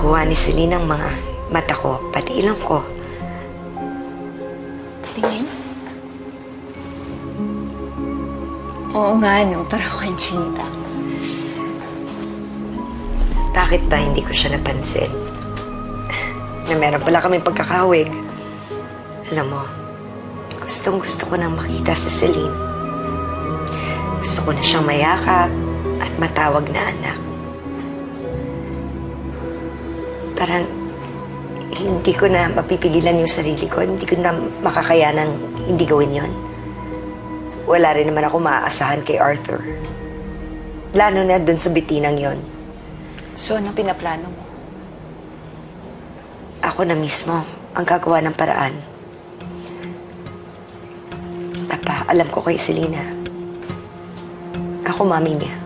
nakuha ni Celine ang mga mata ko, pati ilong ko. Patingin? Oo nga, no? Para ko kayong chinita. Bakit ba hindi ko siya napansin? Na meron pala kami pagkakawig. Alam mo, gustong-gusto ko nang makita si Celine. Gusto ko na siyang mayakap at matawag na anak. Parang hindi ko na mapipigilan yung sarili ko. Hindi ko na makakayanang hindi gawin yon. Wala rin naman ako maaasahan kay Arthur. Lalo na dun sa bitinang yon. So, anong pinaplano mo? Ako na mismo ang gagawa ng paraan. Papa, alam ko kay Selena. Ako mami niya.